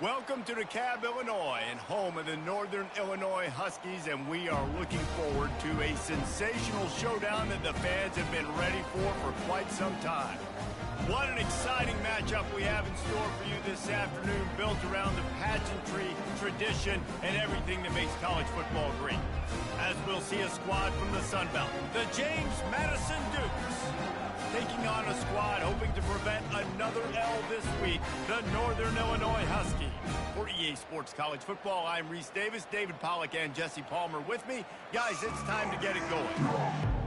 Welcome to DeKalb, Illinois, and home of the Northern Illinois Huskies, and we are looking forward to a sensational showdown that the fans have been ready for quite some time. What an exciting matchup we have in store for you this afternoon, built around the pageantry, tradition, and everything that makes college football great. As we'll see a squad from the Sun Belt, the James Madison Dukes, taking on a squad hoping to prevent another L this week, the Northern Illinois Huskies. For EA Sports College Football, I'm Reese Davis, David Pollack, and Jesse Palmer with me. Guys, it's time to get it going.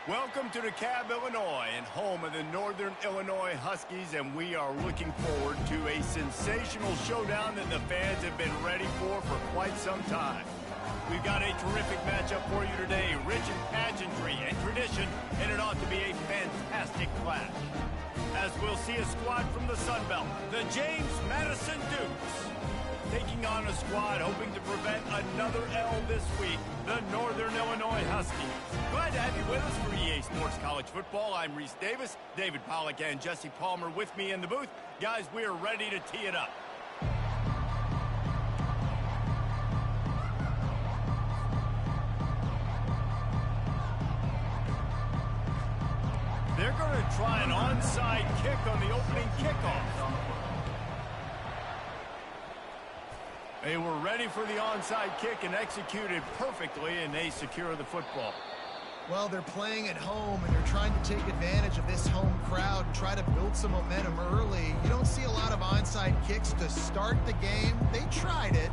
Welcome to DeKalb, Illinois, and home of the Northern Illinois Huskies, and we are looking forward to a sensational showdown that the fans have been ready for quite some time. We've got a terrific matchup for you today, rich in pageantry and tradition, and it ought to be a fantastic clash. As we'll see a squad from the Sun Belt, the James Madison Dukes, taking on a squad hoping to prevent another L this week, the Northern Illinois Huskies. Glad to have you with us for EA Sports College Football. I'm Reese Davis, David Pollack, and Jesse Palmer with me in the booth. Guys, we are ready to tee it up. They're going to try an onside kick on the opening kickoff. They were ready for the onside kick and executed perfectly, and they secure the football. Well, they're playing at home, and they're trying to take advantage of this home crowd and try to build some momentum early. You don't see a lot of onside kicks to start the game. They tried it,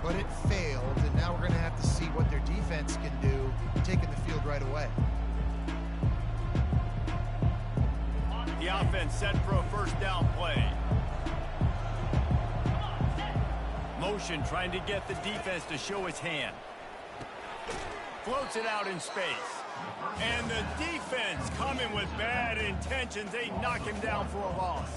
but it failed, and now we're going to have to see what their defense can do, taking the field right away. The offense set for a first down play. Motion trying to get the defense to show its hand. Floats it out in space. And the defense coming with bad intentions. They knock him down for a loss.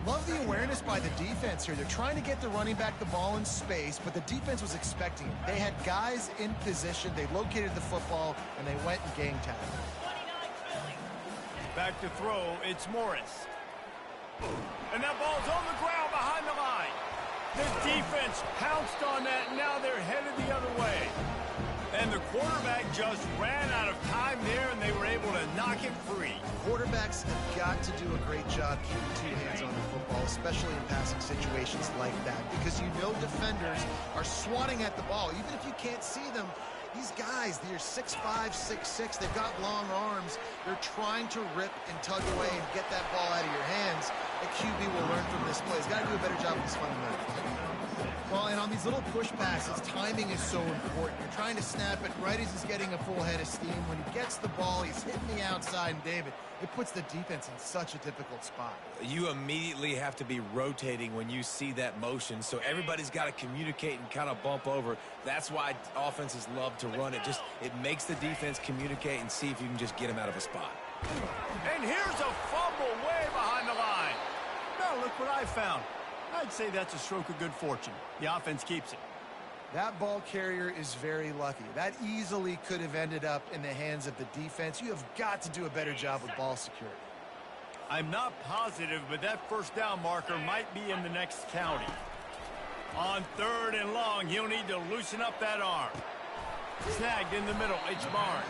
Love the awareness by the defense here. They're trying to get the running back the ball in space, but the defense was expecting it. They had guys in position. They located the football, and they went and gang tagged. Back to throw, it's Morris. And that ball's on the ground behind the line. The defense pounced on that, and now they're headed the other way. And the quarterback just ran out of time there, and they were able to knock him free. Quarterbacks have got to do a great job keeping two hands on the football, especially in passing situations like that, because you know defenders are swatting at the ball. Even if you can't see them, these guys, they're 6'5", 6'6", they've got long arms. They're trying to rip and tug away and get that ball out of your hands. a QB will learn from this play. He's got to do a better job with his fundamentals. Well, and on these little push passes, timing is so important. You're trying to snap it right as he's getting a full head of steam. When he gets the ball, he's hitting the outside, and David, it puts the defense in such a difficult spot. You immediately have to be rotating when you see that motion, so everybody's got to communicate and kind of bump over. That's why offenses love to run it. It makes the defense communicate and see if you can just get them out of a spot. And here's a fumble way behind the line. Now look what I found. I'd say that's a stroke of good fortune. The offense keeps it. That ball carrier is very lucky. That easily could have ended up in the hands of the defense. You have got to do a better job with ball security. I'm not positive, but that first down marker might be in the next county. On 3rd and long, he'll need to loosen up that arm. Snagged in the middle, it's Barnes.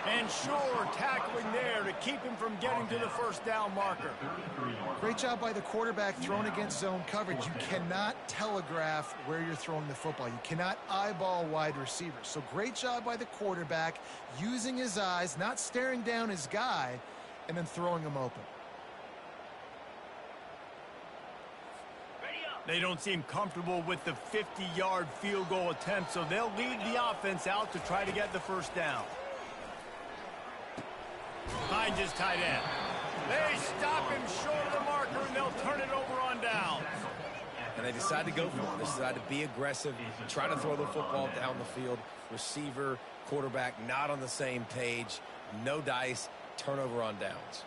And Shore tackling there to keep him from getting to the first down marker. Great job by the quarterback thrown against zone coverage. You cannot telegraph where you're throwing the football. You cannot eyeball wide receivers. So great job by the quarterback using his eyes, not staring down his guy, and then throwing him open. They don't seem comfortable with the 50-yard field goal attempt, so they'll lead the offense out to try to get the first down. Finds his tight end. They stop him short of the marker, and they'll turn it over on downs. And they decide to go for it. They decide to be aggressive, try to throw the football down the field. Receiver, quarterback, not on the same page. No dice, turnover on downs.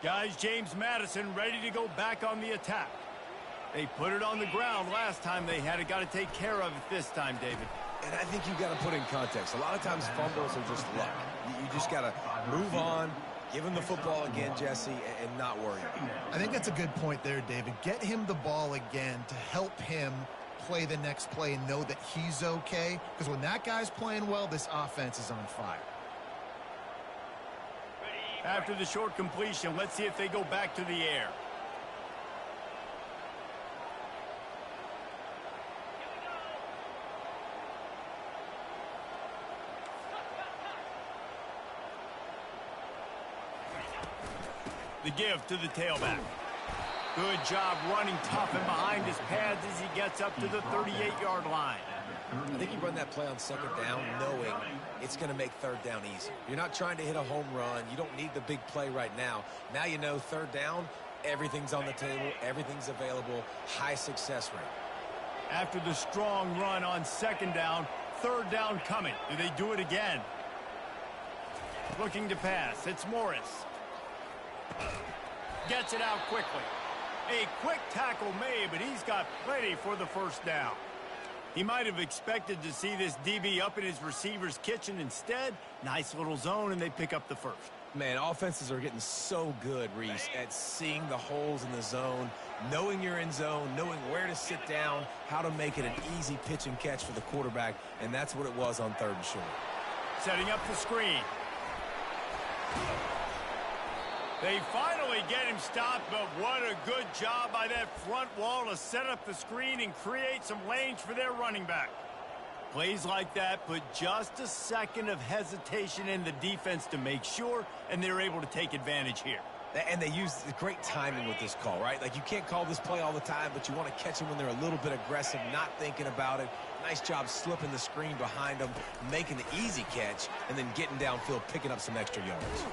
Guys, James Madison ready to go back on the attack. They put it on the ground last time they had it. Got to take care of it this time, David. And I think you've got to put in context. A lot of times fumbles are just luck. You just got to move on, give him the football again, Jesse, and not worry. I think that's a good point there, David. Get him the ball again to help him play the next play and know that he's okay. Because when that guy's playing well, this offense is on fire. After the short completion, let's see if they go back to the air. The give to the tailback. Good job running tough and behind his pads as he gets up to the 38-yard line. I think you run that play on 2nd down knowing it's going to make 3rd down easy. You're not trying to hit a home run. You don't need the big play right now. Now you know 3rd down, everything's on the table, everything's available, high success rate. After the strong run on 2nd down, 3rd down coming. Do they do it again? Looking to pass. It's Morris. Gets it out quickly. A quick tackle made, but he's got plenty for the first down. He might have expected to see this DB up in his receiver's kitchen. Instead, nice little zone, and they pick up the first. Man, offenses are getting so good, Reese, at seeing the holes in the zone, knowing you're in zone, knowing where to sit down, how to make it an easy pitch and catch for the quarterback, and that's what it was on 3rd and short. Setting up the screen. They finally get him stopped, but what a good job by that front wall to set up the screen and create some lanes for their running back. Plays like that put just a second of hesitation in the defense to make sure, and they're able to take advantage here. And they use great timing with this call, right? Like, you can't call this play all the time, but you want to catch them when they're a little bit aggressive, not thinking about it. Nice job slipping the screen behind them, making the easy catch, and then getting downfield, picking up some extra yards.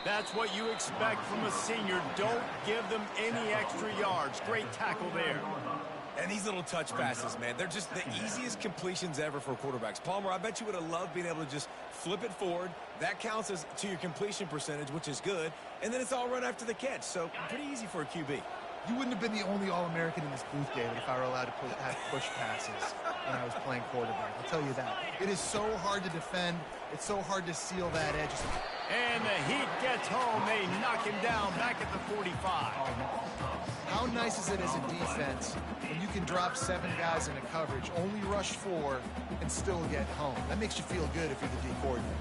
That's what you expect from a senior. Don't give them any extra yards. Great tackle there. And these little touch passes, man, they're just the easiest completions ever for quarterbacks. Palmer, I bet you would have loved being able to just flip it forward. That counts as to your completion percentage, which is good. And then it's all run after the catch. So pretty easy for a QB. You wouldn't have been the only All-American in this booth, David, if I were allowed to have push passes when I was playing quarterback. I'll tell you that. It is so hard to defend. It's so hard to seal that edge. And the Heat gets home. They knock him down back at the 45. How nice is it as a defense when you can drop 7 guys into coverage, only rush 4, and still get home? That makes you feel good if you're the D coordinator.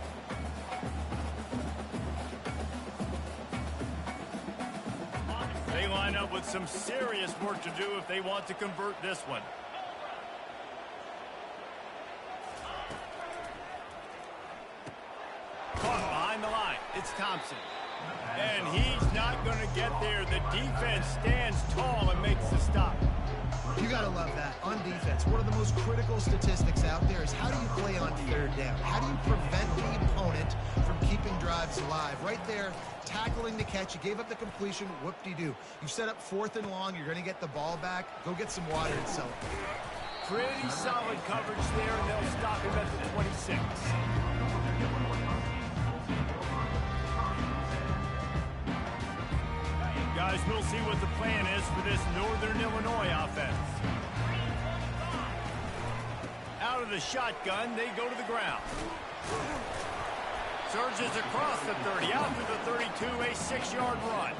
They line up with some serious work to do if they want to convert this one. Caught behind the line. It's Thompson. And he's not going to get there. The defense stands tall and makes the stop. You got to love that. On defense, one of the most critical statistics out there is how do you play on third down? How do you prevent the opponent from keeping drives alive? Right there, tackling the catch. You gave up the completion. Whoop-de-doo. You set up 4th and long. You're going to get the ball back. Go get some water and sell it. Pretty solid coverage there, and they'll stop him at the 26. Guys, we'll see what the plan is for this Northern Illinois offense. Out of the shotgun, they go to the ground. Surges across the 30, out to the 32, a 6-yard run.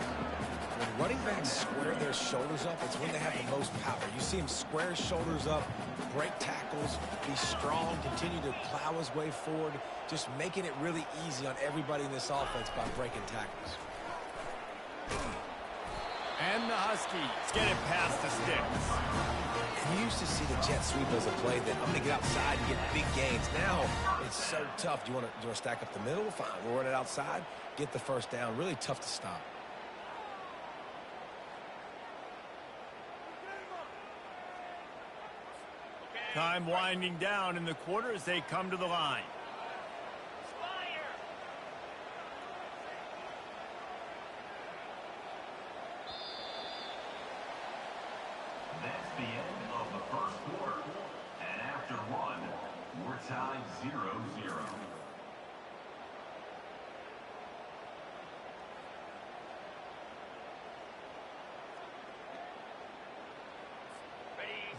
When running backs square their shoulders up, it's when they have the most power. You see him square his shoulders up, break tackles, be strong, continue to plow his way forward, just making it really easy on everybody in this offense by breaking tackles. And the Huskies get it past the sticks. And you used to see the jet sweep as a play that I'm going to get outside and get big gains. Now it's so tough. Do you want to stack up the middle? Fine. We'll run it outside, get the first down. Really tough to stop. Time winding down in the quarter as they come to the line. That's the end of the first quarter. And after one, we're tied 0-0.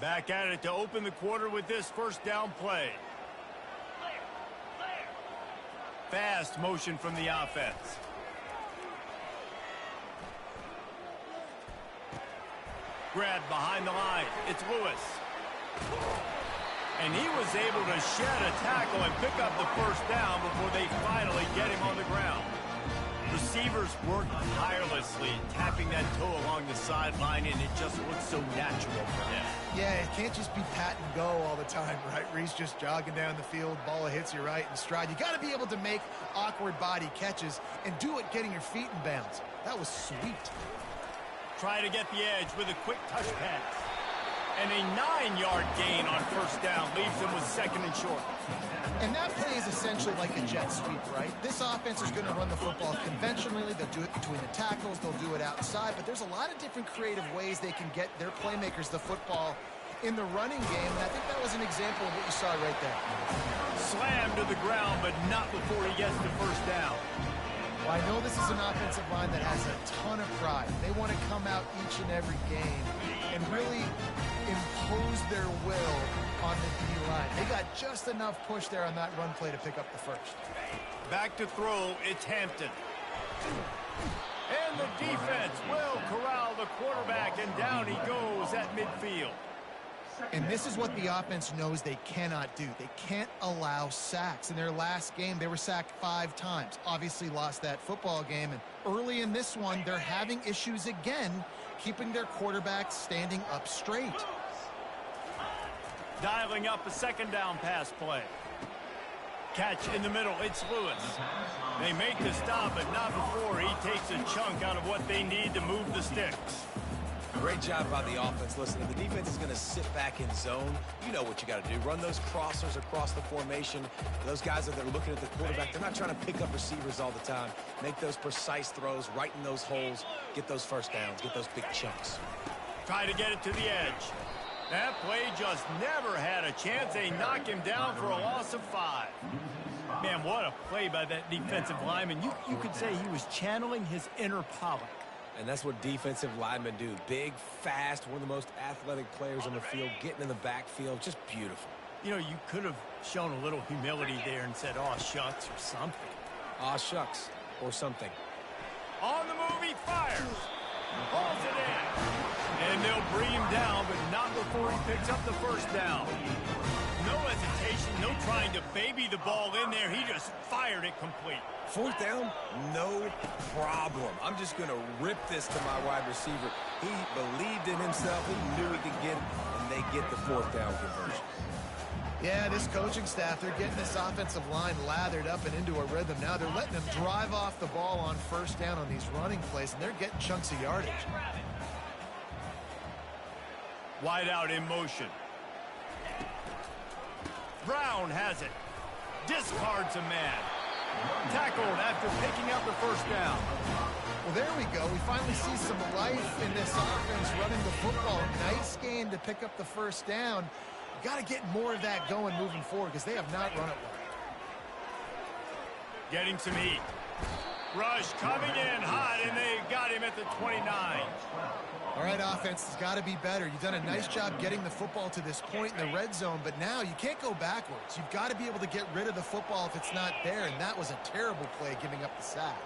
Back at it to open the quarter with this first down play. Fast motion from the offense. Grabbed behind the line. It's Lewis. And he was able to shed a tackle and pick up the first down before they finally get him on the ground. Receivers work tirelessly, tapping that toe along the sideline, and it just looks so natural for him. Yeah, it can't just be pat and go all the time, right? Reese just jogging down the field, ball hits you right in stride. You got to be able to make awkward body catches and do it getting your feet in bounds. That was sweet. Try to get the edge with a quick touch pass. And a 9-yard gain on first down leaves them with 2nd and short. And that play is essentially like a jet sweep, right? This offense is going to run the football conventionally. They'll do it between the tackles. They'll do it outside. But there's a lot of different creative ways they can get their playmakers the football in the running game. And I think that was an example of what you saw right there. Slammed to the ground, but not before he gets the first down. Well, I know this is an offensive line that has a ton of pride. They want to come out each and every game and really impose their will on the D-line. They got just enough push there on that run play to pick up the first. Back to throw, it's Hampton. And the defense will corral the quarterback, and down he goes at midfield. And this is what the offense knows they cannot do. They can't allow sacks. In their last game, they were sacked 5 times. Obviously lost that football game. And early in this one, they're having issues again, keeping their quarterback standing up straight. Dialing up a 2nd down pass play. Catch in the middle, it's Lewis. They make the stop, but not before he takes a chunk out of what they need to move the sticks. Great job by the offense. Listen, if the defense is going to sit back in zone, you know what you got to do. Run those crossers across the formation. Those guys that are looking at the quarterback, they're not trying to pick up receivers all the time. Make those precise throws right in those holes. Get those first downs. Get those big chunks. Try to get it to the edge. That play just never had a chance. They knock him down for a loss of 5. Man, what a play by that defensive lineman. You could say he was channeling his inner Pollock. And that's what defensive linemen do. Big, fast, one of the most athletic players on the field, getting in the backfield, just beautiful. You know, you could have shown a little humility there and said, "Aw, shucks," or something. Aw, shucks, or something. On the move, he fires. Pulls it in. And they'll bring him down, but not before he picks up the first down. No hesitation, no trying to baby the ball in there. He just fired it complete. 4th down, no problem. I'm just going to rip this to my wide receiver. He believed in himself. He knew he could get it, and they get the fourth down conversion. Yeah, this coaching staff, they're getting this offensive line lathered up and into a rhythm. Now they're letting them drive off the ball on first down on these running plays, and they're getting chunks of yardage. Wide out in motion. Brown has it. Discards a man. Tackled after picking up the first down. Well, there we go. We finally see some life in this offense running the football. Nice gain to pick up the first down. You got to get more of that going moving forward because they have not run it well. Getting some heat. Rush coming in hot, and they got him at the 29. All right, offense has got to be better. You've done a nice job getting the football to this point in the red zone, but now you can't go backwards. You've got to be able to get rid of the football if it's not there, and that was a terrible play giving up the sack.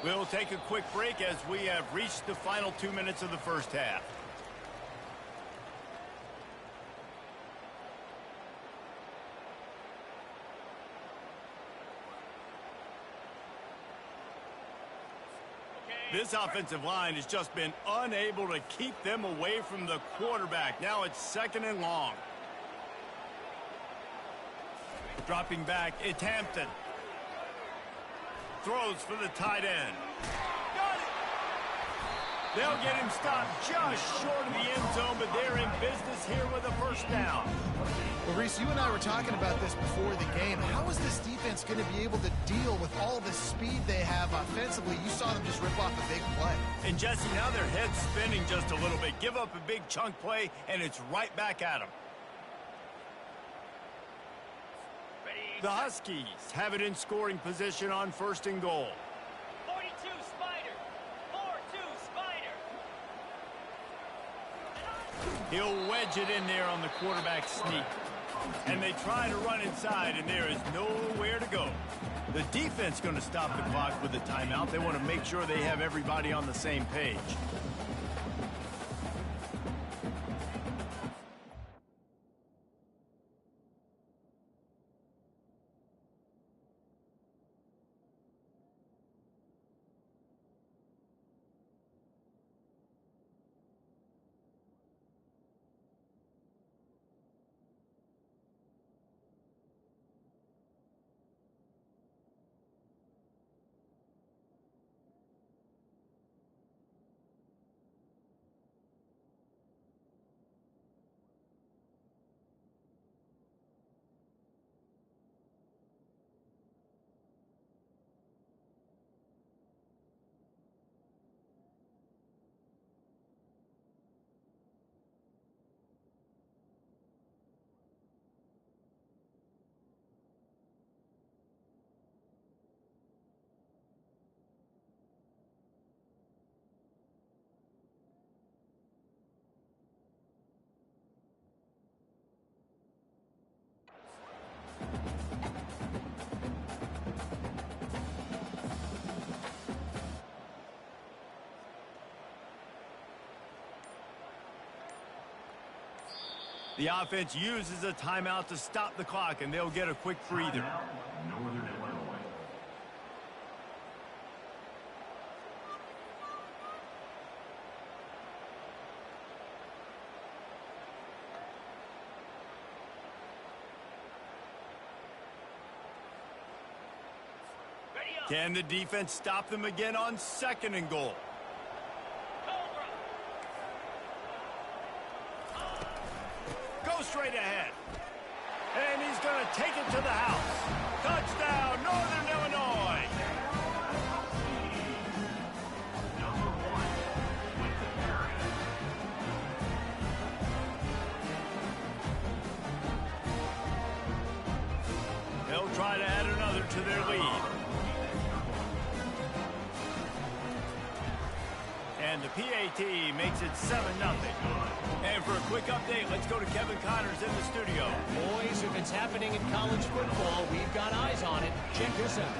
We'll take a quick break as we have reached the final 2 minutes of the first half. This offensive line has just been unable to keep them away from the quarterback. Now it's second and long. Dropping back, it's Hampton. Throws for the tight end. Got it! They'll get him stopped just short of the end zone, but they're in business here with a first down. Well, Reese, you and I were talking about this before the game. How is this defense going to be able to deal with all the speed they have offensively? You saw them just rip off a big play. And, Jesse, now their head's spinning just a little bit. Give up a big chunk play, and it's right back at them. The Huskies have it in scoring position on first and goal. 42 Spider. 4-2 Spider. He'll wedge it in there on the quarterback sneak. And they try to run inside, and there is nowhere to go. The defense going to stop the clock with a timeout. They want to make sure they have everybody on the same page. The offense uses a timeout to stop the clock, and they'll get a quick breather. Northern Illinois. Can the defense stop them again on second and goal? Go straight ahead. And he's going to take it to the house. Touchdown, Northern Illinois. They'll try to add another to their lead. And the PAT makes it 7-0. And for a quick update, let's go to Kevin Connors in the studio. Boys, if it's happening in college football, we've got eyes on it. Check this out.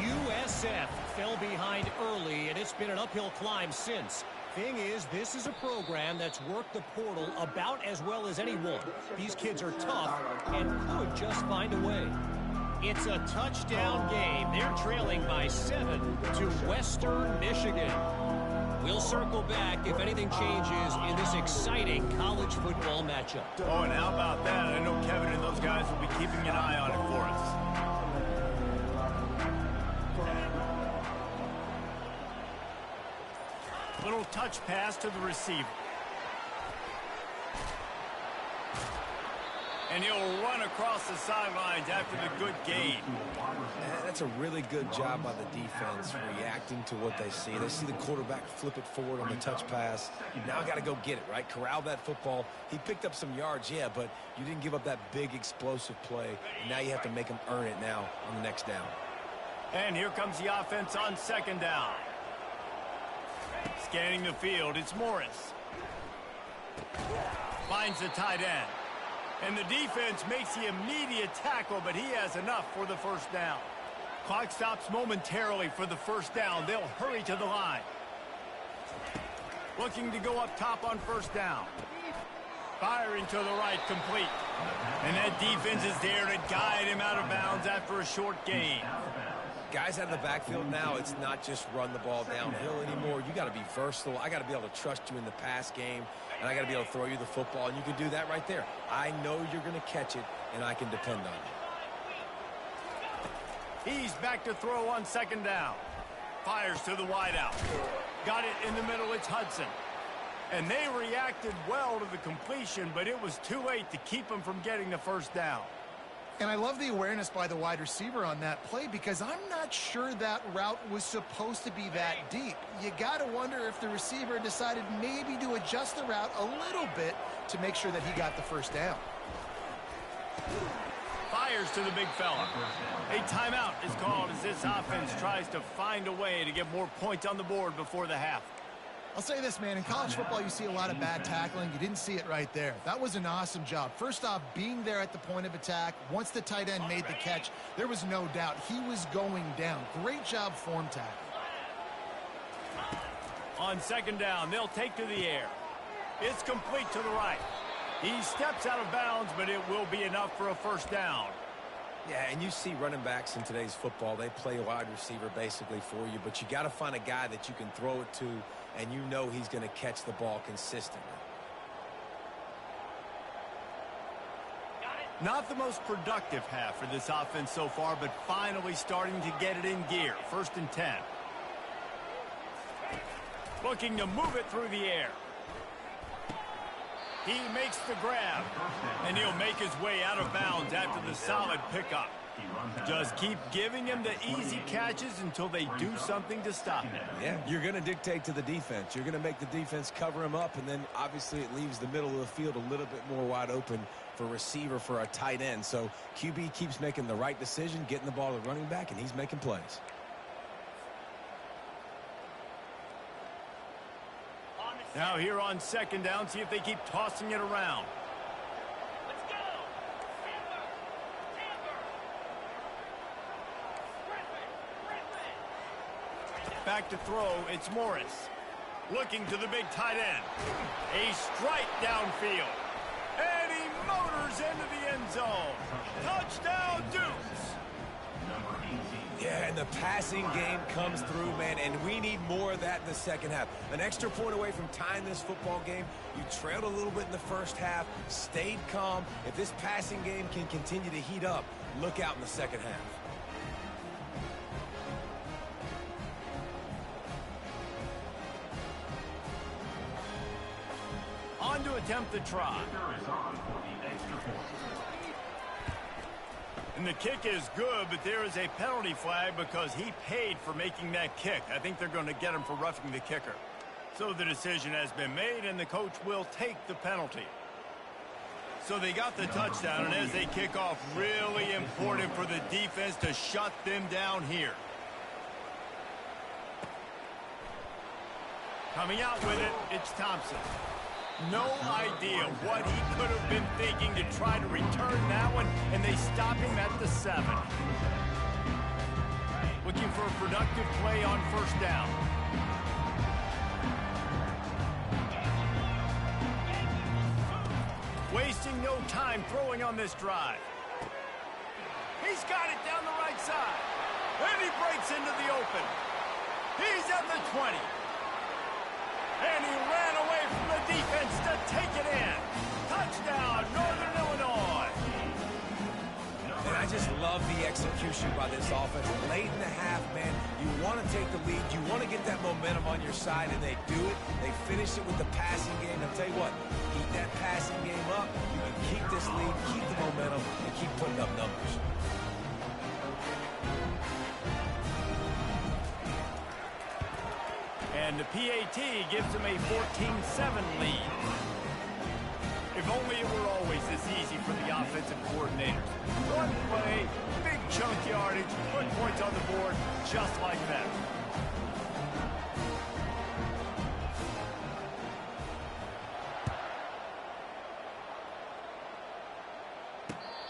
USF fell behind early, and it's been an uphill climb since. Thing is, this is a program that's worked the portal about as well as anyone. These kids are tough and could just find a way. It's a touchdown game. They're trailing by 7 to Western Michigan. We'll circle back if anything changes in this exciting college football matchup. Oh, and how about that? I know Kevin and those guys will be keeping an eye on it for us. Little touch pass to the receiver. And he'll run across the sidelines after the good gain. That's a really good job by the defense reacting to what they see. They see the quarterback flip it forward on the touch pass. Now I got to go get it, right? Corral that football. He picked up some yards, yeah, but you didn't give up that big explosive play. Now you have to make him earn it now on the next down. And here comes the offense on second down. Scanning the field, it's Morris. Finds the tight end. And the defense makes the immediate tackle, but he has enough for the first down. Clock stops momentarily for the first down. They'll hurry to the line. Looking to go up top on first down. Firing to the right, complete. And that defense is there to guide him out of bounds after a short gain. Guys out of the backfield now, it's not just run the ball downhill anymore. You got to be versatile. I got to be able to trust you in the pass game, and I got to be able to throw you the football, and you can do that right there. I know you're going to catch it, and I can depend on you. He's back to throw on second down. Fires to the wideout. Got it in the middle, it's Hudson. And they reacted well to the completion, but it was too late to keep him from getting the first down. And I love the awareness by the wide receiver on that play because I'm not sure that route was supposed to be that deep. You got to wonder if the receiver decided maybe to adjust the route a little bit to make sure that he got the first down. Fires to the big fella. A timeout is called as this offense tries to find a way to get more points on the board before the half. I'll say this, man. In college football, you see a lot of bad tackling. You didn't see it right there. That was an awesome job. First off, being there at the point of attack. Once the tight end made the catch, there was no doubt he was going down. Great job form tackle. On second down, they'll take to the air. It's complete to the right. He steps out of bounds, but it will be enough for a first down. Yeah, and you see running backs in today's football, they play a wide receiver basically for you, but you got to find a guy that you can throw it to, and you know he's going to catch the ball consistently. Not the most productive half for this offense so far, but finally starting to get it in gear. 1st and 10. Looking to move it through the air. He makes the grab, and he'll make his way out of bounds after the solid pickup. Just keep giving him the easy catches until they do something to stop him. Yeah, you're going to dictate to the defense. You're going to make the defense cover him up, and then obviously it leaves the middle of the field a little bit more wide open for receiver, for a tight end. So QB keeps making the right decision, getting the ball to the running back, and he's making plays. Now here on second down, see if they keep tossing it around. Let's go! Timber! Griffin! Back to throw, it's Morris. Looking to the big tight end. A strike downfield. And he motors into the end zone. Touchdown, Dukes! Yeah, and the passing game comes through, man, and we need more of that in the second half. An extra point away from tying this football game. You trailed a little bit in the first half, stayed calm. If this passing game can continue to heat up, look out in the second half. On to attempt the try. And the kick is good, but there is a penalty flag because he paid for making that kick. I think they're going to get him for roughing the kicker. So the decision has been made, and the coach will take the penalty. So they got the touchdown, and as they kick off, really important for the defense to shut them down here. Coming out with it, it's Thompson. No idea what he could have been thinking to try to return that one, and they stop him at the 7. Looking for a productive play on first down. Wasting no time throwing on this drive. He's He's got it down the right side. And he breaks into the open. He's at the 20. And he ran away from the defense to take it in. Touchdown, Northern Illinois. And I just love the execution by this offense. Late in the half, man, you want to take the lead. You want to get that momentum on your side, and they do it. They finish it with the passing game. I'll tell you what, keep that passing game up. You can keep this lead, keep the momentum, and keep putting up numbers. And the PAT gives them a 14-7 lead. If only it were always this easy for the offensive coordinators. One play, big chunk yardage, put points on the board just like that.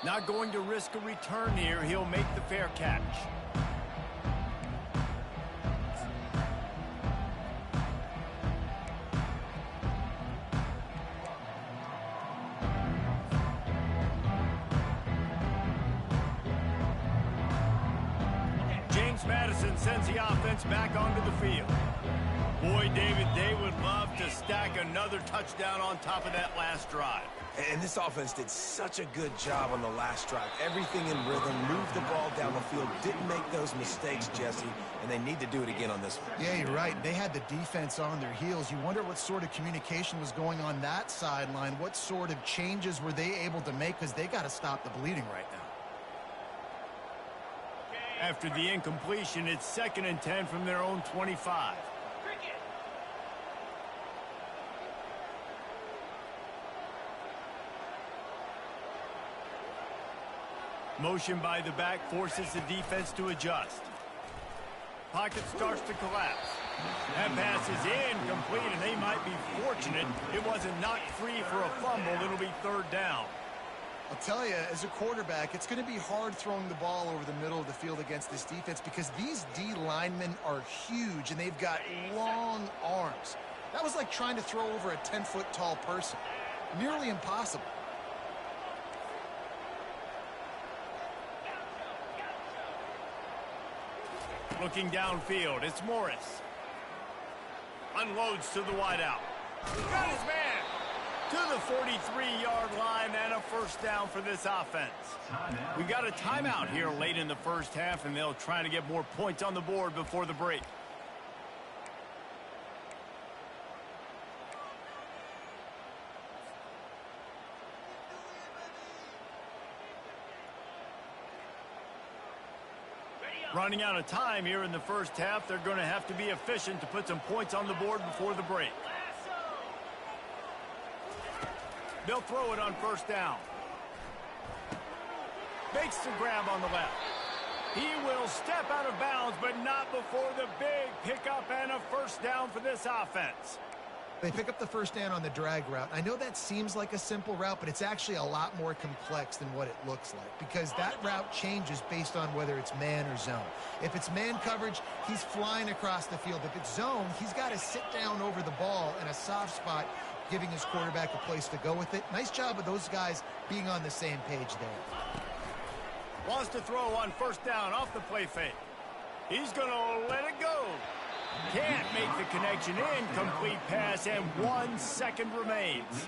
Not going to risk a return here. He'll make the fair catch. Madison sends the offense back onto the field. Boy, David, they would love to stack another touchdown on top of that last drive. And this offense did such a good job on the last drive. Everything in rhythm, moved the ball down the field, didn't make those mistakes, Jesse, and they need to do it again on this one. Yeah, you're right. They had the defense on their heels. You wonder what sort of communication was going on that sideline. What sort of changes were they able to make, because they got to stop the bleeding right now. After the incompletion, it's 2nd and 10 from their own 25. Motion by the back forces the defense to adjust. Pocket starts to collapse. That pass is incomplete, and they might be fortunate it wasn't knocked free for a fumble. It'll be 3rd down. I'll tell you, as a quarterback, it's going to be hard throwing the ball over the middle of the field against this defense because these D linemen are huge, and they've got long arms. That was like trying to throw over a 10-foot tall person. Nearly impossible. Looking downfield, it's Morris. Unloads to the wideout. Got his man to the 43-yard line, and a 1st down for this offense. We got a timeout here late in the 1st half, and they'll try to get more points on the board before the break. Running out of time here in the 1st half. They're going to have to be efficient to put some points on the board before the break. They'll throw it on 1st down. Makes the grab on the left. He will step out of bounds, but not before the big pickup and a 1st down for this offense. They pick up the 1st down on the drag route. I know that seems like a simple route, but it's actually a lot more complex than what it looks like because that route changes based on whether it's man or zone. If it's man coverage, he's flying across the field. If it's zone, he's got to sit down over the ball in a soft spot, giving his quarterback a place to go with it. Nice job of those guys being on the same page there. Wants to throw on 1st down off the play fake. He's going to let it go. Can't make the connection. Incomplete pass, and 1 second remains.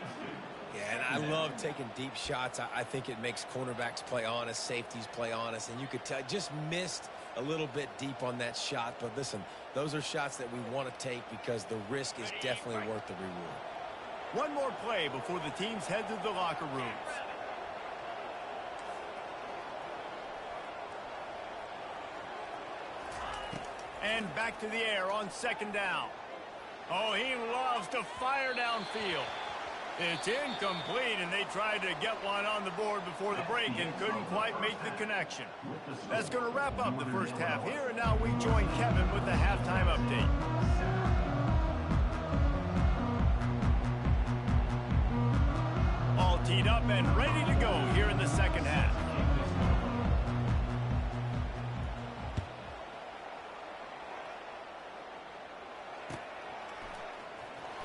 Yeah, and I love taking deep shots. I think it makes cornerbacks play honest, safeties play honest, and you could tell just missed a little bit deep on that shot. But listen, those are shots that we want to take because the risk is definitely worth the reward. One more play before the teams head to the locker rooms. And back to the air on 2nd down. Oh, he loves to fire downfield. It's incomplete, and they tried to get one on the board before the break and couldn't quite make the connection. That's going to wrap up the 1st half here, and now we join Kevin with the halftime update. All teed up and ready to go here in the 2nd half.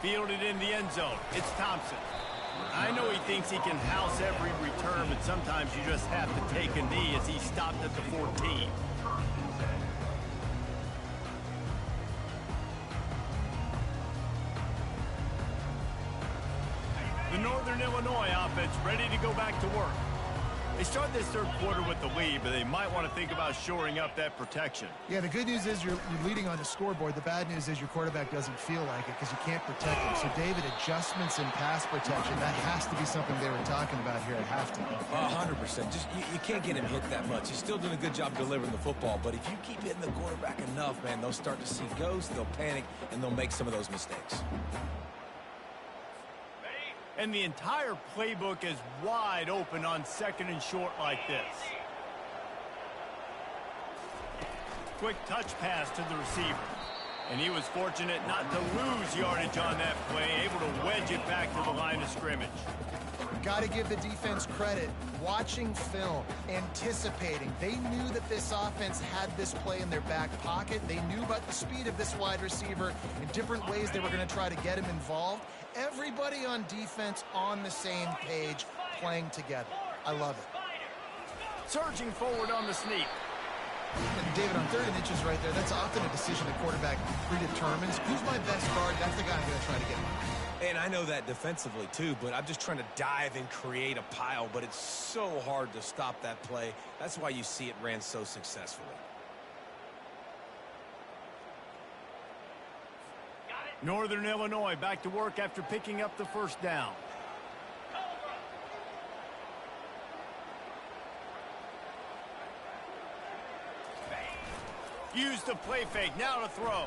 Fielded in the end zone. It's Thompson. I know he thinks he can house every return, but sometimes you just have to take a knee as he stopped at the 14. The Northern Illinois offense ready to go back to work. They start this third quarter with the lead, but they might want to think about shoring up that protection. Yeah, the good news is you're leading on the scoreboard. The bad news is your quarterback doesn't feel like it because you can't protect him. So, David, adjustments in pass protection, that has to be something they were talking about here at halftime. 100%. Just you can't get him hit that much. He's still doing a good job delivering the football, but if you keep hitting the quarterback enough, man, they'll start to see ghosts, they'll panic, and they'll make some of those mistakes. And the entire playbook is wide open on second and short like this. Quick touch pass to the receiver. And he was fortunate not to lose yardage on that play, able to wedge it back to the line of scrimmage. Got to give the defense credit. Watching film, anticipating. They knew that this offense had this play in their back pocket. They knew about the speed of this wide receiver and different ways they were going to try to get him involved. Everybody on defense on the same page, playing together. I love it. Surging forward on the sneak. And David, on 3rd and inches right there, that's often a decision a quarterback predetermines. Who's my best guard? That's the guy I'm going to try to get by. And I know that defensively, too, but I'm just trying to dive and create a pile, but it's so hard to stop that play. That's why you see it ran so successfully. Northern Illinois back to work after picking up the first down. Use the play fake, now to throw.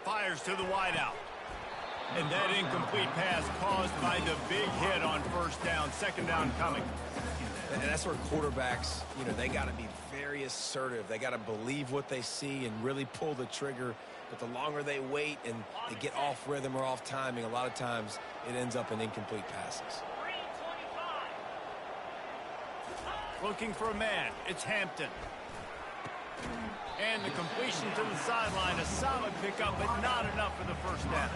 Fires to the wideout. And that incomplete pass caused by the big hit on first down. Second down coming. And that's where quarterbacks, they got to be very assertive. They got to believe what they see and really pull the trigger. But the longer they wait and they get off rhythm or off timing, a lot of times it ends up in incomplete passes. Looking for a man. It's Hampton. And the completion to the sideline. A solid pickup, but not enough for the first down.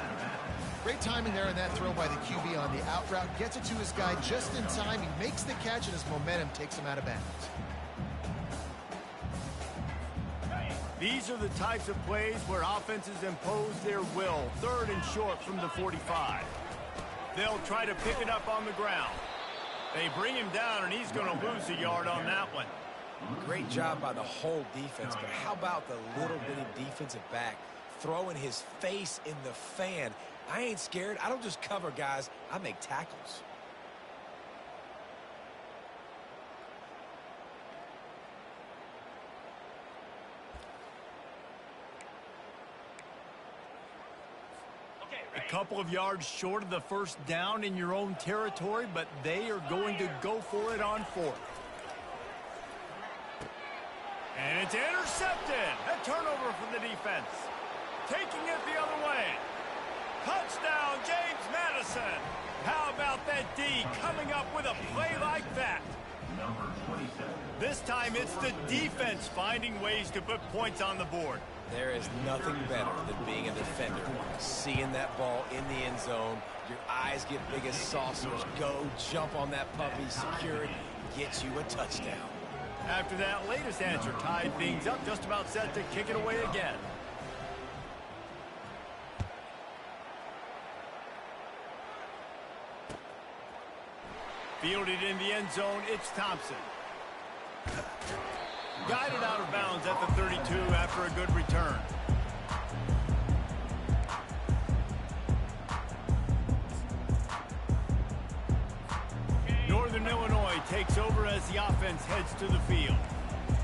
Great timing there in that throw by the QB on the out route. Gets it to his guy just in time. He makes the catch, and his momentum takes him out of bounds. These are the types of plays where offenses impose their will. 3rd and short from the 45. They'll try to pick it up on the ground. They bring him down, and he's going to lose a yard on that one. Great job by the whole defense, but how about the little bitty defensive back throwing his face in the fan? I ain't scared. I don't just cover guys. I make tackles. A couple of yards short of the first down in your own territory, but they are going to go for it on 4th. And it's intercepted. A turnover for the defense. Taking it the other way. Touchdown, James Madison. How about that D coming up with a play like that? This time it's the defense finding ways to put points on the board. There is nothing better than being a defender. Seeing that ball in the end zone, your eyes get big as saucers. Go, jump on that puppy, secure it, get you a touchdown. After that latest answer tied things up, just about set to kick it away again. Fielded in the end zone, it's Thompson. Guided out of bounds at the 32 after a good return. Northern Illinois takes over as the offense heads to the field.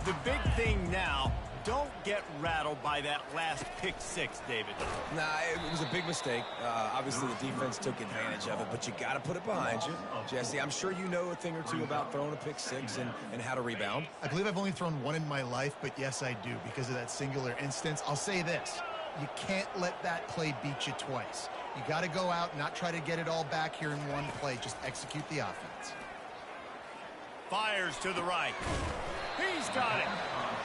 The big thing now, don't get rattled by that last pick six, David. Nah, it was a big mistake. Obviously, the defense took advantage of it, but you got to put it behind you. Jesse, I'm sure you know a thing or two about throwing a pick six and how to rebound. I believe I've only thrown one in my life, but yes, I do because of that singular instance. I'll say this. You can't let that play beat you twice. You got to go out and not try to get it all back here in one play. Just execute the offense. Fires to the right. He's got it.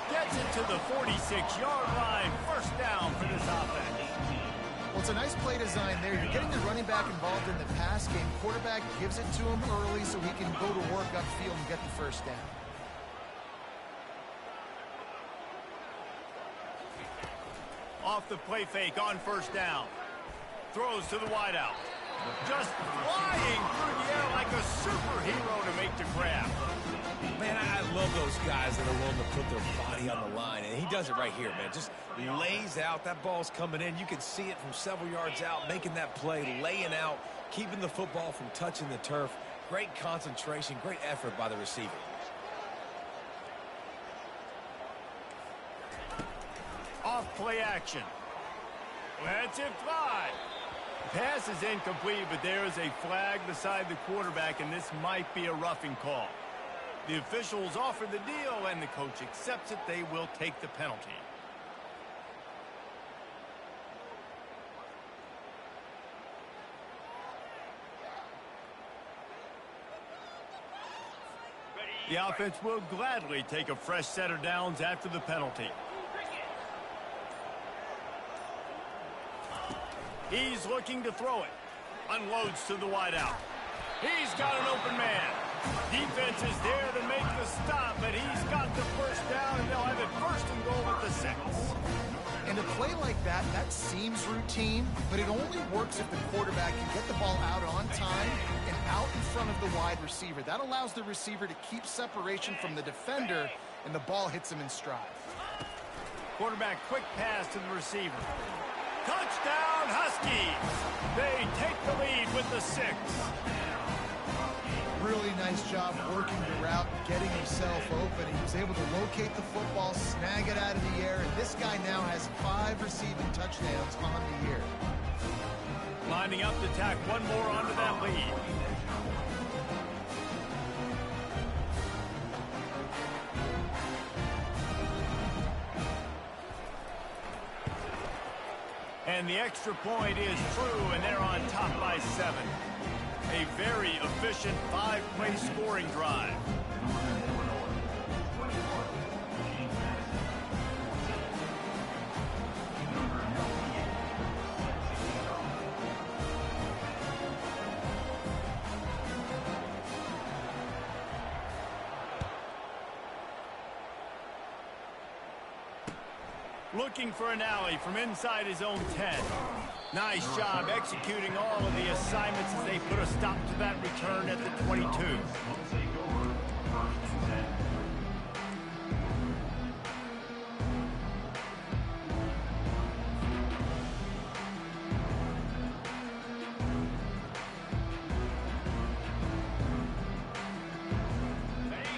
Gets it to the 46-yard line. First down for this offense. Well, it's a nice play design there. You're getting the running back involved in the pass game. Quarterback gives it to him early so he can go to work upfield and get the first down. Off the play fake on first down. Throws to the wideout. Just flying through the air like a superhero to make the grab. Man, I love those guys that are willing to put their body on the line, and he does it right here, man. Just lays out. That ball's coming in. You can see it from several yards out, making that play, laying out, keeping the football from touching the turf. Great concentration, great effort by the receiver. Off play action. Lets it fly. Pass is incomplete, but there is a flag beside the quarterback, and this might be a roughing call. The officials offer the deal, and the coach accepts it. They will take the penalty. The offense will gladly take a fresh set of downs after the penalty. He's looking to throw it. Unloads to the wideout. He's got an open man. Defense is there to make the stop, but he's got the first down, and they'll have it first and goal at the 6. And a play like that seems routine, but it only works if the quarterback can get the ball out on time and out in front of the wide receiver. That allows the receiver to keep separation from the defender, and the ball hits him in stride. Quarterback quick pass to the receiver. Touchdown, Huskies! They take the lead with the 6. Really nice job working the route, getting himself open. He was able to locate the football, snag it out of the air, and this guy now has 5 receiving touchdowns on the year. Lining up to tack one more onto that lead. And the extra point is true, and they're on top by 7. A very efficient 5-play scoring drive. Looking for an alley from inside his own 10. Nice job executing all of the assignments as they put a stop to that return at the 22.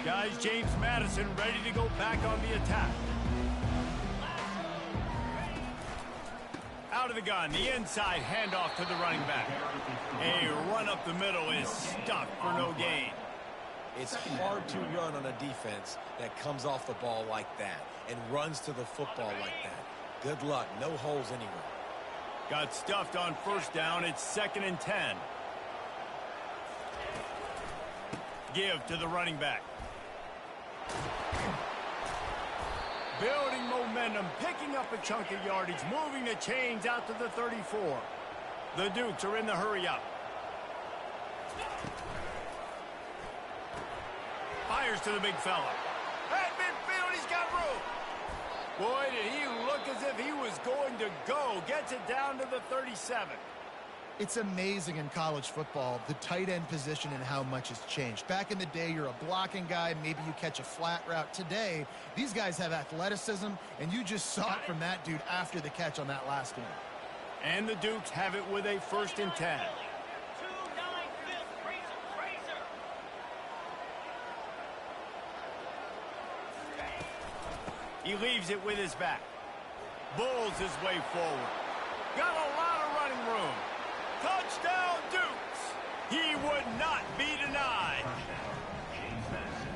Guys, James Madison ready to go back on the attack. Out of the gun, the inside handoff to the running back. A run up the middle is stuck for no gain. It's hard to run on a defense that comes off the ball like that and runs to the football like that. Good luck, no holes anywhere. Got stuffed on first down, it's 2nd and 10. Give to the running back. Building momentum, picking up a chunk of yardage, moving the chains out to the 34. The Dukes are in the hurry-up. Fires to the big fella. At midfield, he's got room. Boy, did he look as if he was going to go. Gets it down to the 37. It's amazing in college football, the tight end position and how much has changed. Back in the day, you're a blocking guy, maybe you catch a flat route. Today, these guys have athleticism, and you just saw it from that dude after the catch on that last one. And the Dukes have it with a 1st and 10. He leaves it with his back. Bulls his way forward. Got a lot of running room. Touchdown, Dukes! He would not be denied.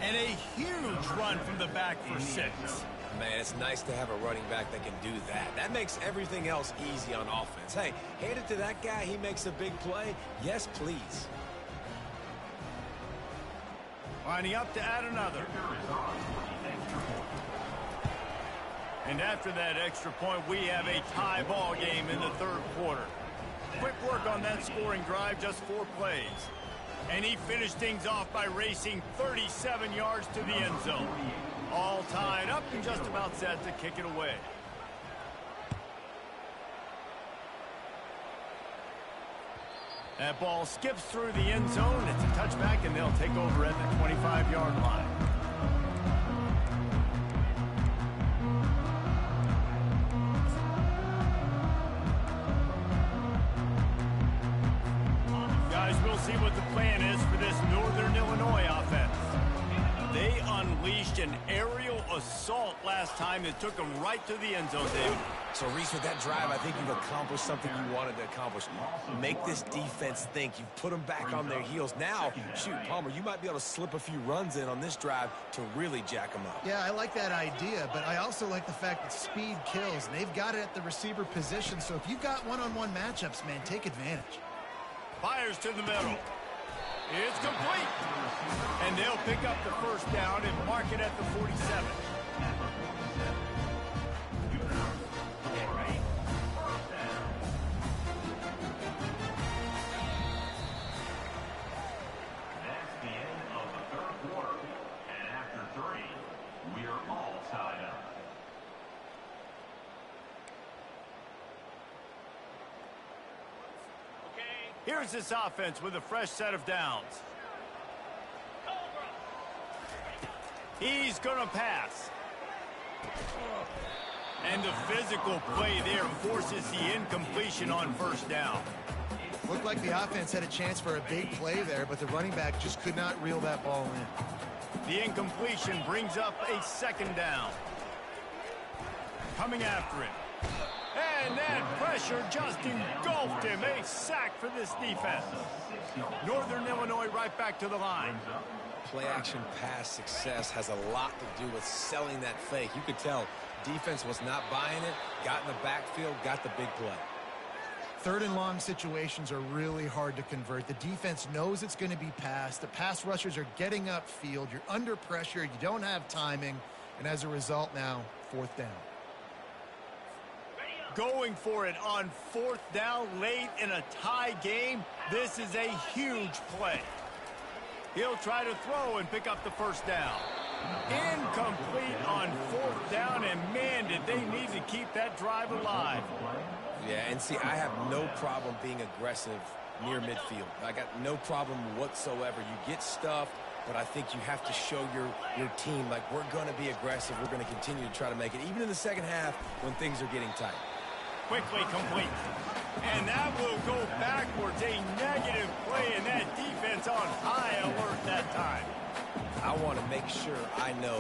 And a huge run from the back for 6. Man, it's nice to have a running back that can do that. That makes everything else easy on offense. Hey, hand it to that guy. He makes a big play. Yes, please. Lining up to add another. And after that extra point, we have a tie ball game in the 3rd quarter. on that scoring drive, just 4 plays. And he finished things off by racing 37 yards to the end zone. All tied up and just about set to kick it away. That ball skips through the end zone. It's a touchback, and they'll take over at the 25-yard line. Guys, we'll see what the plan is for this Northern Illinois offense. They unleashed an aerial assault last time that took them right to the end zone, David. So, Reese, with that drive, I think you've accomplished something you wanted to accomplish. Make this defense think. You've put them back on their heels. Now, shoot, Palmer, you might be able to slip a few runs in on this drive to really jack them up. Yeah, I like that idea, but I also like the fact that speed kills, and they've got it at the receiver position. So if you've got one-on-one matchups, man, take advantage. Fires to the middle. It's complete. And they'll pick up the first down and mark it at the 47. That's the end of the third quarter. And after 3, we are all tied up. Here's this offense with a fresh set of downs. He's going to pass. And the physical play there forces the incompletion on first down. Looked like the offense had a chance for a big play there, but the running back just could not reel that ball in. The incompletion brings up a second down. Coming after him. And that pressure just engulfed him. A sack for this defense. Northern Illinois right back to the line. Play-action pass success has a lot to do with selling that fake. You could tell defense was not buying it, got in the backfield, got the big play. Third and long situations are really hard to convert. The defense knows it's going to be passed. The pass rushers are getting upfield. You're under pressure. You don't have timing. And as a result now, 4th down. Going for it on 4th down late in a tie game. This is a huge play. He'll try to throw and pick up the first down. Incomplete on 4th down, and man, did they need to keep that drive alive. Yeah, and see, I have no problem being aggressive near midfield. I got no problem whatsoever. You get stuffed, but I think you have to show your team, like, we're going to be aggressive. We're going to continue to try to make it, even in the second half when things are getting tight. Quickly complete. And that will go backwards. A negative play, and that defense on high alert that time. I want to make sure I know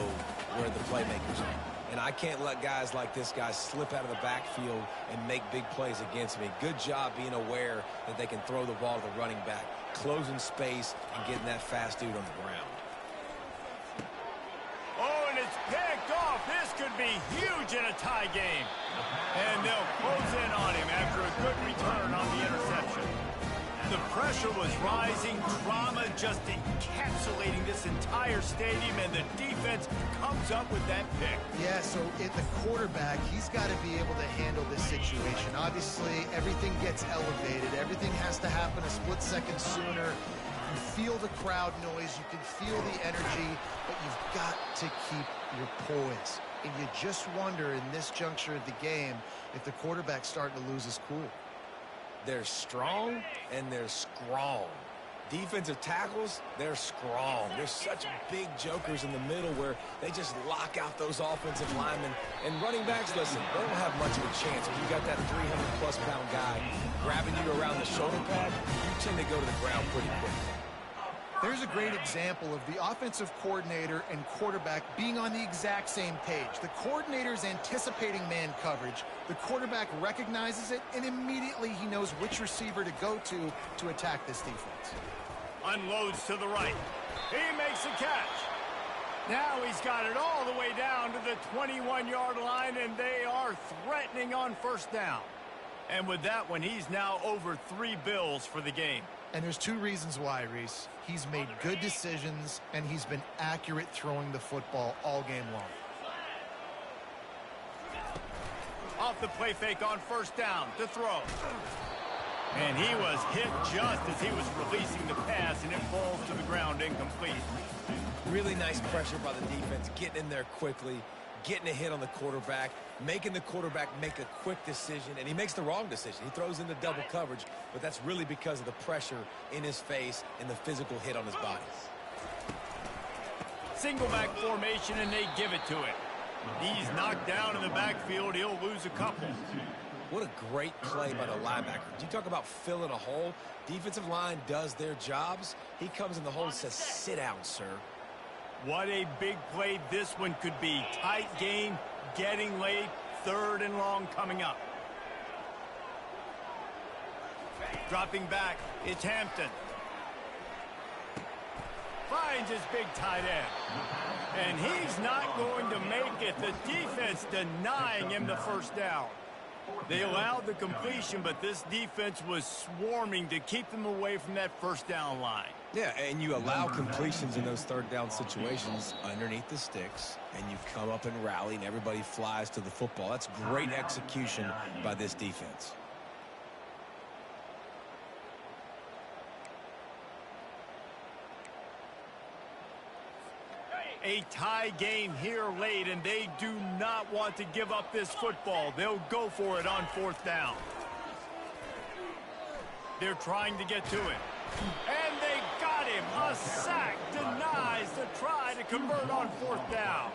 where the playmakers are. And I can't let guys like this guy slip out of the backfield and make big plays against me. Good job being aware that they can throw the ball to the running back, closing space, and getting that fast dude on the ground. Oh, and it's picked off. This could be huge in a tie game. And they'll close in on him after a good return on the interception. The pressure was rising, drama just encapsulating this entire stadium, and the defense comes up with that pick. Yeah, so the quarterback, he's got to be able to handle this situation. Obviously, everything gets elevated. Everything has to happen a split second sooner. You feel the crowd noise. You can feel the energy, but you've got to keep your poise. And you just wonder in this juncture of the game if the quarterback's starting to lose his cool. They're strong and they're strong. Defensive tackles, they're strong. They're such big jokers in the middle where they just lock out those offensive linemen. And running backs, listen, they don't have much of a chance. When you got that 300-plus pound guy grabbing you around the shoulder pad, you tend to go to the ground pretty quick. There's a great example of the offensive coordinator and quarterback being on the exact same page. The coordinator's anticipating man coverage. The quarterback recognizes it, and immediately he knows which receiver to go to attack this defense. Unloads to the right. He makes a catch. Now he's got it all the way down to the 21-yard line, and they are threatening on first down. And with that one, he's now over 3 bills for the game. And there's 2 reasons why, Reese. He's made good decisions, and he's been accurate throwing the football all game long. Off the play fake on first down to throw. And he was hit just as he was releasing the pass, and it falls to the ground incomplete. Really nice pressure by the defense, getting in there quickly, getting a hit on the quarterback, making the quarterback make a quick decision, and he makes the wrong decision. He throws into double coverage, but that's really because of the pressure in his face and the physical hit on his body. Single back formation, and they give it to him. He's knocked down in the backfield. He'll lose a couple. What a great play by the linebacker. You talk about filling a hole. Defensive line does their jobs. He comes in the hole and says, sit down, sir. What a big play this one could be. Tight game, getting late, 3rd and long coming up. Dropping back, it's Hampton. Finds his big tight end. And he's not going to make it. The defense denying him the first down. They allowed the completion, but this defense was swarming to keep them away from that first down line. Yeah, and you allow completions in those 3rd down situations underneath the sticks, and you come up and rally, and everybody flies to the football. That's great execution by this defense. A tie game here late, and they do not want to give up this football. They'll go for it on 4th down. They're trying to get to it. And they got him. A sack denies the try to convert on 4th down.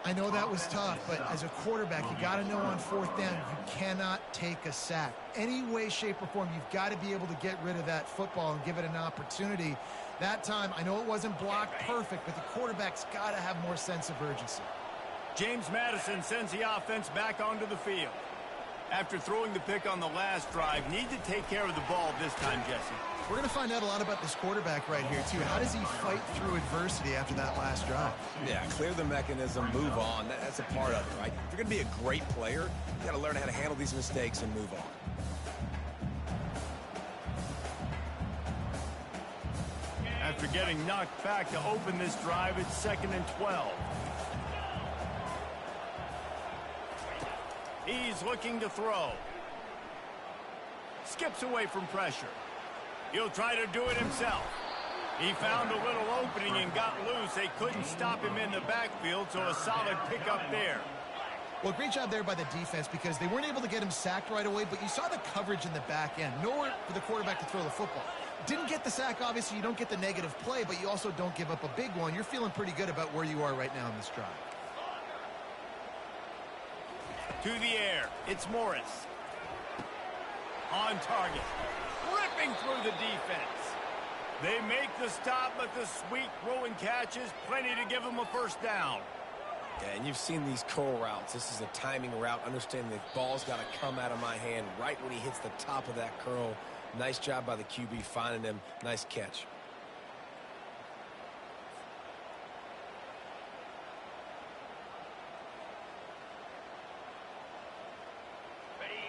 I know that was tough, but as a quarterback, you got to know on 4th down, you cannot take a sack. Any way, shape, or form, you've got to be able to get rid of that football and give it an opportunity. That time, I know it wasn't blocked perfect, but the quarterback's got to have more sense of urgency. James Madison sends the offense back onto the field. After throwing the pick on the last drive, need to take care of the ball this time, Jesse. We're going to find out a lot about this quarterback right here, too. How does he fight through adversity after that last drive? Yeah, clear the mechanism, move on. That's a part of it, right? If you're going to be a great player, you got to learn how to handle these mistakes and move on. After getting knocked back to open this drive, it's 2nd and 12. He's looking to throw. Skips away from pressure. He'll try to do it himself. He found a little opening and got loose. They couldn't stop him in the backfield, so a solid pickup there. Well, great job there by the defense because they weren't able to get him sacked right away, but you saw the coverage in the back end. Nowhere for the quarterback to throw the football. Didn't get the sack, obviously. You don't get the negative play, but you also don't give up a big one. You're feeling pretty good about where you are right now in this drive. To the air, it's Morris. On target. Ripping through the defense. They make the stop, but the sweet throw and catch is plenty to give them a first down. Yeah, and you've seen these curl routes. This is a timing route. Understanding the ball's got to come out of my hand right when he hits the top of that curl. Nice job by the QB finding him. Nice catch.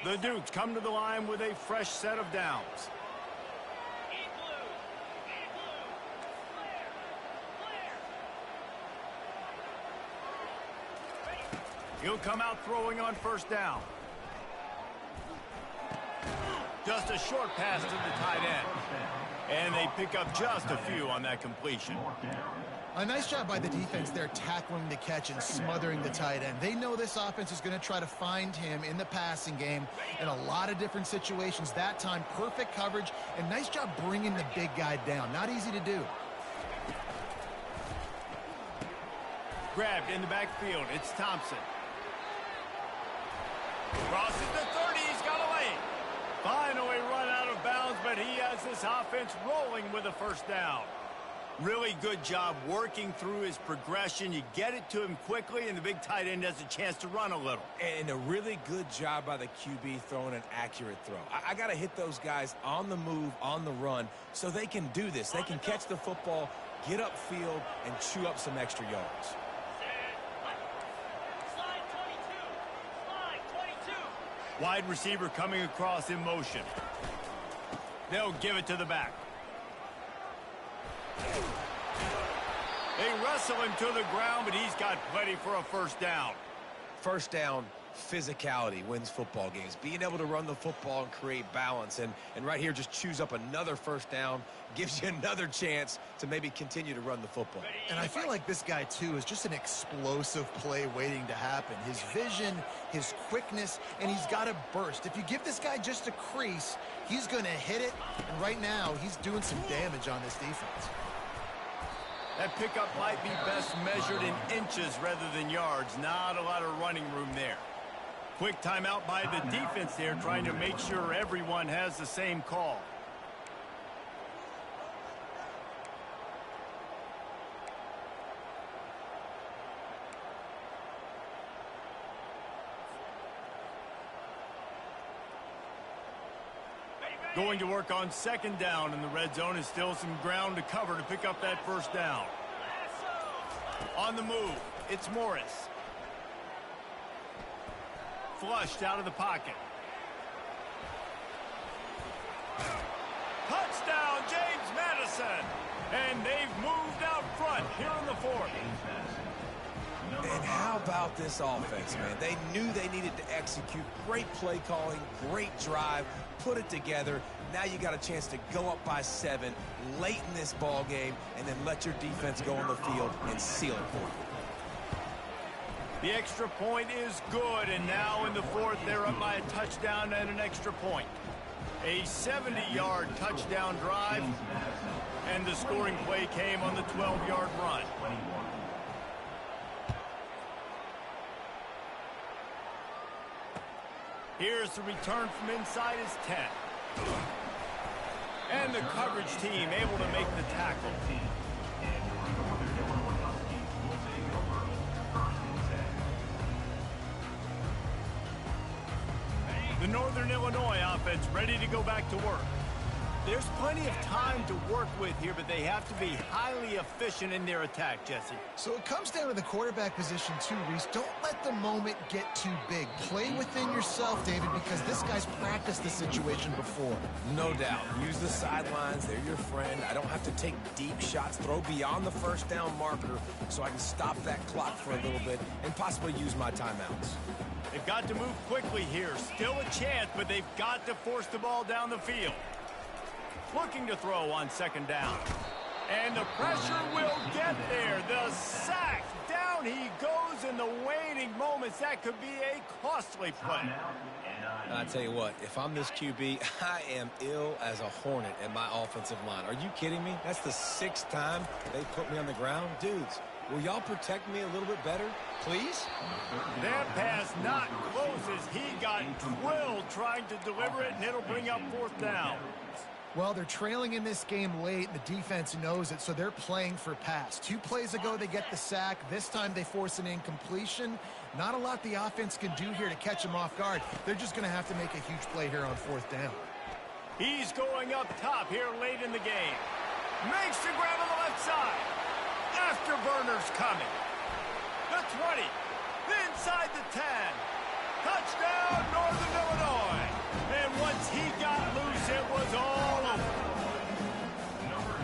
The Dukes come to the line with a fresh set of downs. He'll come out throwing on first down. Just a short pass to the tight end. And they pick up just a few on that completion. A nice job by the defense there tackling the catch and smothering the tight end. They know this offense is going to try to find him in the passing game in a lot of different situations. That time, perfect coverage and nice job bringing the big guy down. Not easy to do. Grabbed in the backfield. It's Thompson. Crosses the 30. He's got a lane. Finally run out of bounds, but he has this offense rolling with a first down. Really good job working through his progression. You get it to him quickly, and the big tight end has a chance to run a little. And a really good job by the QB throwing an accurate throw. I got to hit those guys on the move, on the run, so they can do this. They can catch the football, get upfield, and chew up some extra yards. Slide 22. Wide receiver coming across in motion. They'll give it to the back. They wrestle him to the ground, but he's got plenty for a first down. First down, physicality wins football games. Being able to run the football and create balance. And right here, just choose up another first down, gives you another chance to maybe continue to run the football. And I feel like this guy, too, is just an explosive play waiting to happen. His vision, his quickness, and he's got a burst. If you give this guy just a crease, he's going to hit it. And right now, he's doing some damage on this defense. That pickup might be best measured in inches rather than yards. Not a lot of running room there. Quick timeout by the defense there, trying to make sure everyone has the same call. Going to work on second down, and the red zone is still some ground to cover to pick up that first down. On the move, it's Morris. Flushed out of the pocket. Touchdown, James Madison! And they've moved out front here in the fourth. And how about this offense, man? They knew they needed to execute. Great play calling, great drive, put it together. Now you got a chance to go up by 7 late in this ball game and then let your defense go on the field and seal it for you. The extra point is good, and now in the fourth, they're up by a touchdown and an extra point. A 70-yard touchdown drive, and the scoring play came on the 12-yard run. Here's the return from inside his 10. And the coverage team able to make the tackle. The Northern Illinois offense ready to go back to work. There's plenty of time to work with here, but they have to be highly efficient in their attack, Jesse. So it comes down to the quarterback position too, Reese. Don't let the moment get too big. Play within yourself, David, because this guy's practiced this situation before. No doubt. Use the sidelines. They're your friend. I don't have to take deep shots. Throw beyond the first down marker so I can stop that clock for a little bit and possibly use my timeouts. They've got to move quickly here. Still a chance, but they've got to force the ball down the field. Looking to throw on second down. And the pressure will get there. The sack. Down he goes in the waning moments. That could be a costly play. I tell you what, if I'm this QB, I am ill as a hornet at my offensive line. Are you kidding me? That's the 6th time they put me on the ground. Dudes, will y'all protect me a little bit better, please? That pass not close as he got drilled trying to deliver it, and it'll bring up fourth down. Well, they're trailing in this game late, and the defense knows it, so they're playing for pass. 2 plays ago, they get the sack. This time, they force an incompletion. Not a lot the offense can do here to catch them off guard. They're just going to have to make a huge play here on fourth down. He's going up top here late in the game. Makes the grab on the left side. Afterburner's coming. The 20. Inside the 10. Touchdown, Northern Illinois. And once he got loose, it was all over.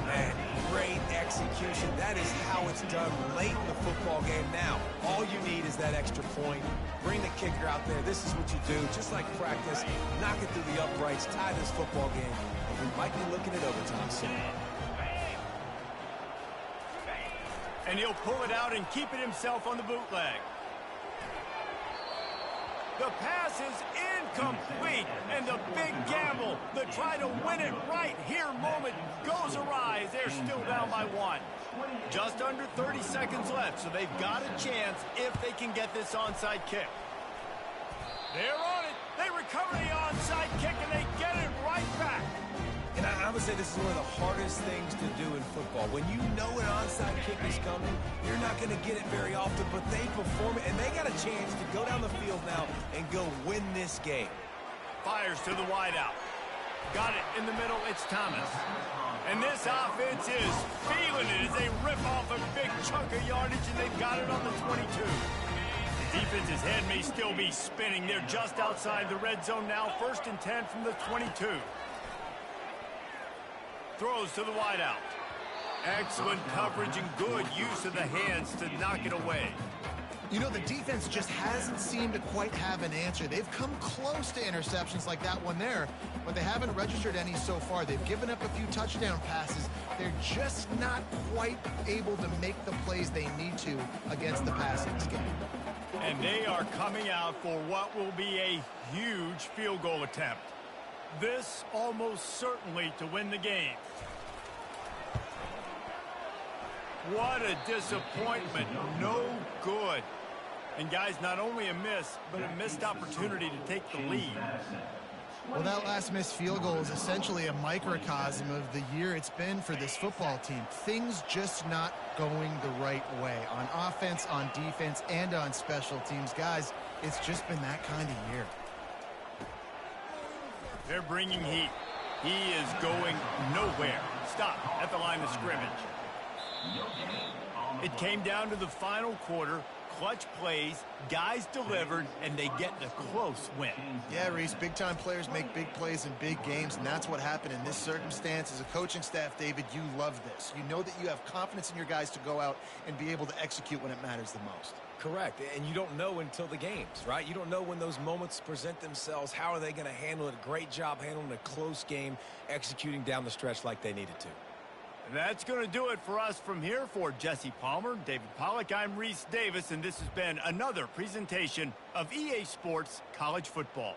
Man, great execution. That is how it's done late in the football game. Now, all you need is that extra point. Bring the kicker out there. This is what you do. Just like practice, knock it through the uprights, tie this football game. And we might be looking at overtime soon. And he'll pull it out and keep it himself on the bootleg. The pass is incomplete, and the big gamble, the try to win it right here moment goes awry as they're still down by 1. Just under 30 seconds left, so they've got a chance if they can get this onside kick. They're on it. They recover the onside kick, and they get it right back. And I would say this is one of the hardest things to do in football. When you know an onside kick is coming, you're not going to get it very often, but they perform it, and they got a chance to go down the field now and go win this game. Fires to the wideout. Got it in the middle. It's Thomas. And this offense is feeling it as they rip off a big chunk of yardage, and they've got it on the 22. The defense's head may still be spinning. They're just outside the red zone now. 1st and 10 from the 22. Throws to the wideout. Excellent coverage and good use of the hands to knock it away. You know, the defense just hasn't seemed to quite have an answer. They've come close to interceptions like that one there, but they haven't registered any so far. They've given up a few touchdown passes. They're just not quite able to make the plays they need to against the passing game. And they are coming out for what will be a huge field goal attempt. This almost certainly to win the game. What a disappointment. No good. And guys, not only a miss, but a missed opportunity to take the lead. Well, that last missed field goal is essentially a microcosm of the year it's been for this football team. Things just not going the right way on offense, on defense, and on special teams. Guys, it's just been that kind of year. They're bringing heat. He is going nowhere. Stop at the line of scrimmage. It came down to the final quarter. Clutch plays, guys delivered, and they get the close win. Yeah, Reese, big-time players make big plays in big games, and that's what happened in this circumstance. As a coaching staff, David, you love this. You know that you have confidence in your guys to go out and be able to execute when it matters the most. Correct, and you don't know until the games, right? You don't know when those moments present themselves. How are they going to handle it? A great job handling a close game, executing down the stretch like they needed to. That's going to do it for us from here. For Jesse Palmer, David Pollack, I'm Reese Davis, and this has been another presentation of EA Sports College Football.